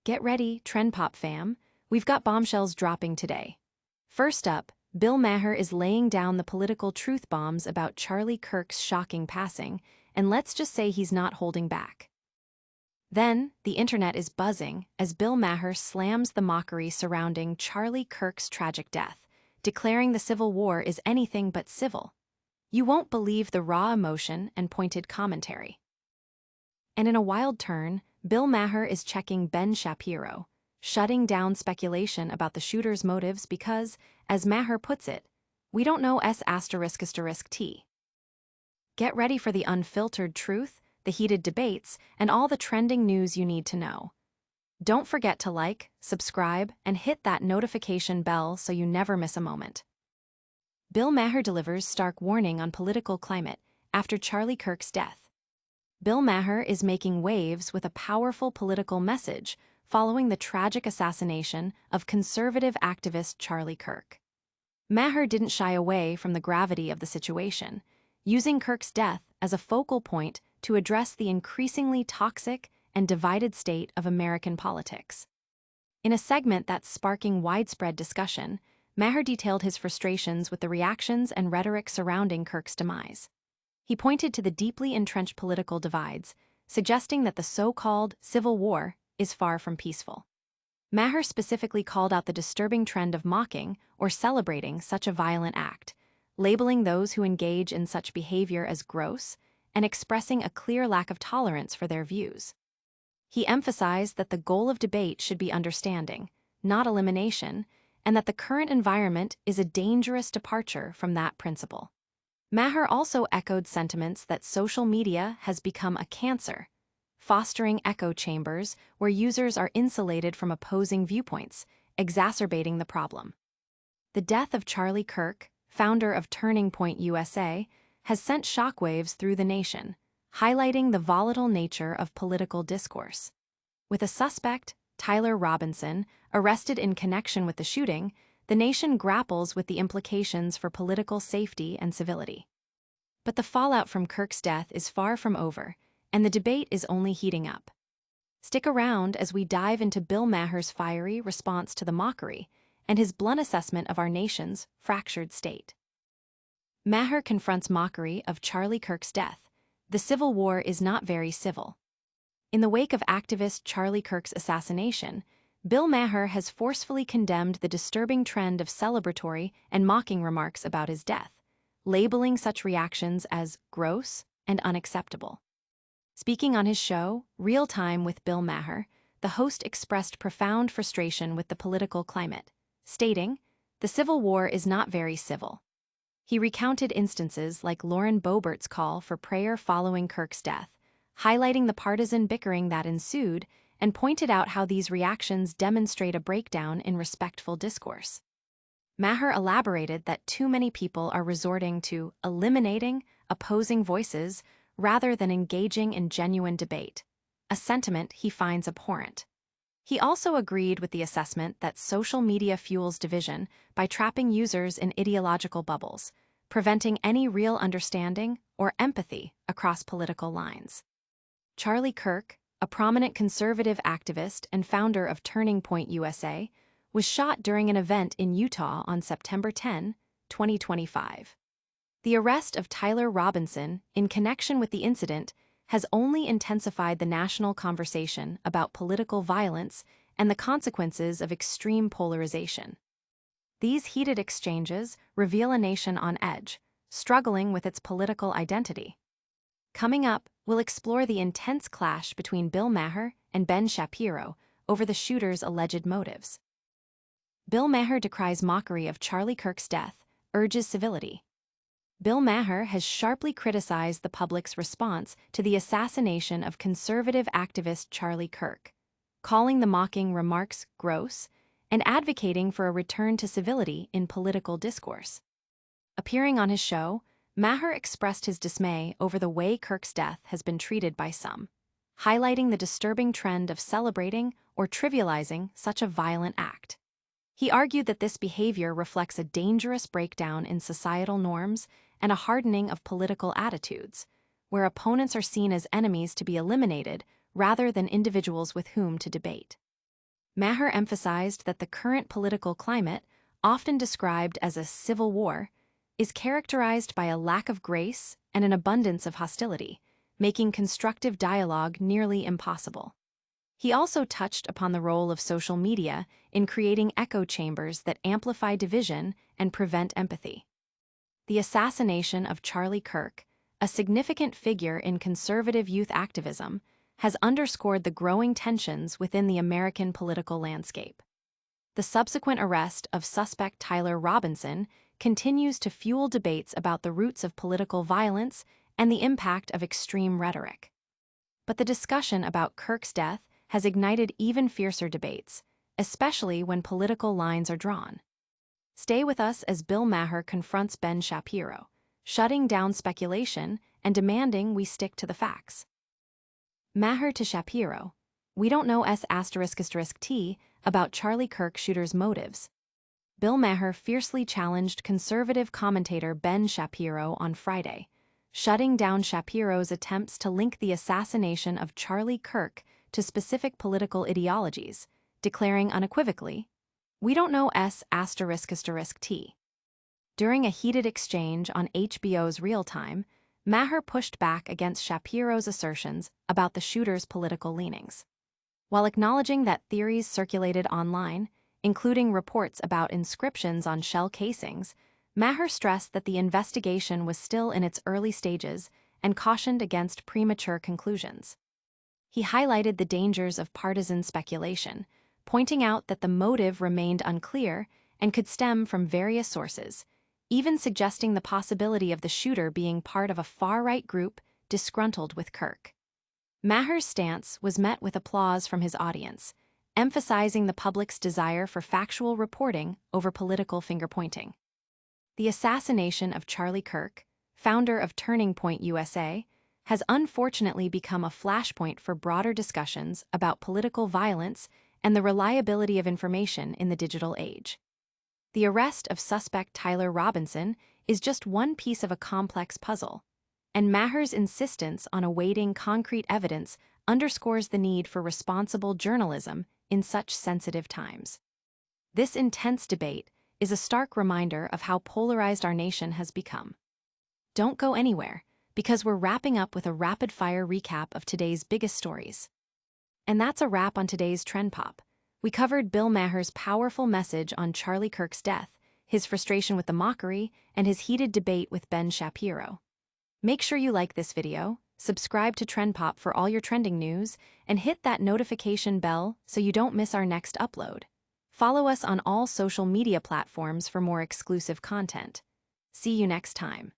Get ready, Trend Pop fam. We've got bombshells dropping today. First up, Bill Maher is laying down the political truth bombs about Charlie Kirk's shocking passing, and let's just say he's not holding back. Then, the internet is buzzing as Bill Maher slams the mockery surrounding Charlie Kirk's tragic death, declaring the Civil War is anything but civil. You won't believe the raw emotion and pointed commentary. And in a wild turn, Bill Maher is checking Ben Shapiro, shutting down speculation about the shooter's motives because, as Maher puts it, we don't know S***T. Get ready for the unfiltered truth, the heated debates, and all the trending news you need to know. Don't forget to like, subscribe, and hit that notification bell so you never miss a moment. Bill Maher delivers stark warning on political climate after Charlie Kirk's death. Bill Maher is making waves with a powerful political message following the tragic assassination of conservative activist Charlie Kirk. Maher didn't shy away from the gravity of the situation, using Kirk's death as a focal point to address the increasingly toxic and divided state of American politics. In a segment that's sparking widespread discussion, Maher detailed his frustrations with the reactions and rhetoric surrounding Kirk's demise. He pointed to the deeply entrenched political divides, suggesting that the so-called Civil War is far from peaceful. Maher specifically called out the disturbing trend of mocking or celebrating such a violent act, labeling those who engage in such behavior as gross and expressing a clear lack of tolerance for their views. He emphasized that the goal of debate should be understanding, not elimination, and that the current environment is a dangerous departure from that principle. Maher also echoed sentiments that social media has become a cancer, fostering echo chambers where users are insulated from opposing viewpoints, exacerbating the problem. The death of Charlie Kirk, founder of Turning Point USA, has sent shockwaves through the nation, highlighting the volatile nature of political discourse. With a suspect, Tyler Robinson, arrested in connection with the shooting, the nation grapples with the implications for political safety and civility. But the fallout from Kirk's death is far from over, and the debate is only heating up. Stick around as we dive into Bill Maher's fiery response to the mockery and his blunt assessment of our nation's fractured state. Maher confronts mockery of Charlie Kirk's death. The Civil War is not very civil. In the wake of activist Charlie Kirk's assassination, Bill Maher has forcefully condemned the disturbing trend of celebratory and mocking remarks about his death, labeling such reactions as gross and unacceptable. Speaking on his show, Real Time with Bill Maher, the host expressed profound frustration with the political climate, stating, "The Civil War is not very civil." He recounted instances like Lauren Boebert's call for prayer following Kirk's death, highlighting the partisan bickering that ensued, and pointed out how these reactions demonstrate a breakdown in respectful discourse. Maher elaborated that too many people are resorting to eliminating opposing voices rather than engaging in genuine debate, a sentiment he finds abhorrent. He also agreed with the assessment that social media fuels division by trapping users in ideological bubbles, preventing any real understanding or empathy across political lines. Charlie Kirk, a prominent conservative activist and founder of Turning Point USA, was shot during an event in Utah on September 10, 2025. The arrest of Tyler Robinson in connection with the incident has only intensified the national conversation about political violence and the consequences of extreme polarization. These heated exchanges reveal a nation on edge, struggling with its political identity. Coming up, we'll explore the intense clash between Bill Maher and Ben Shapiro over the shooter's alleged motives. Bill Maher decries mockery of Charlie Kirk's death, urges civility. Bill Maher has sharply criticized the public's response to the assassination of conservative activist Charlie Kirk, calling the mocking remarks gross and advocating for a return to civility in political discourse. Appearing on his show, Maher expressed his dismay over the way Kirk's death has been treated by some, highlighting the disturbing trend of celebrating or trivializing such a violent act. He argued that this behavior reflects a dangerous breakdown in societal norms and a hardening of political attitudes, where opponents are seen as enemies to be eliminated rather than individuals with whom to debate. Maher emphasized that the current political climate, often described as a civil war, is characterized by a lack of grace and an abundance of hostility, making constructive dialogue nearly impossible. He also touched upon the role of social media in creating echo chambers that amplify division and prevent empathy. The assassination of Charlie Kirk, a significant figure in conservative youth activism, has underscored the growing tensions within the American political landscape. The subsequent arrest of suspect Tyler Robinson continues to fuel debates about the roots of political violence and the impact of extreme rhetoric. But the discussion about Kirk's death has ignited even fiercer debates, especially when political lines are drawn. Stay with us as Bill Maher confronts Ben Shapiro, shutting down speculation and demanding we stick to the facts. Maher to Shapiro: "We don't know S***T about Charlie Kirk shooter's motives." Bill Maher fiercely challenged conservative commentator Ben Shapiro on Friday, shutting down Shapiro's attempts to link the assassination of Charlie Kirk to specific political ideologies, declaring unequivocally, "We don't know S***T." During a heated exchange on HBO's Real Time, Maher pushed back against Shapiro's assertions about the shooter's political leanings. While acknowledging that theories circulated online, including reports about inscriptions on shell casings, Maher stressed that the investigation was still in its early stages and cautioned against premature conclusions. He highlighted the dangers of partisan speculation, pointing out that the motive remained unclear and could stem from various sources, even suggesting the possibility of the shooter being part of a far-right group disgruntled with Kirk. Maher's stance was met with applause from his audience, emphasizing the public's desire for factual reporting over political finger-pointing. The assassination of Charlie Kirk, founder of Turning Point USA, has unfortunately become a flashpoint for broader discussions about political violence and the reliability of information in the digital age. The arrest of suspect Tyler Robinson is just one piece of a complex puzzle, and Maher's insistence on awaiting concrete evidence underscores the need for responsible journalism in such sensitive times. This intense debate is a stark reminder of how polarized our nation has become. Don't go anywhere, because we're wrapping up with a rapid-fire recap of today's biggest stories. And that's a wrap on today's Trend Pop. We covered Bill Maher's powerful message on Charlie Kirk's death, his frustration with the Mockery, and his heated debate with Ben Shapiro. Make sure you like this video, subscribe to Trend Pop for all your trending news, and hit that notification bell so you don't miss our next upload. Follow us on all social media platforms for more exclusive content. See you next time.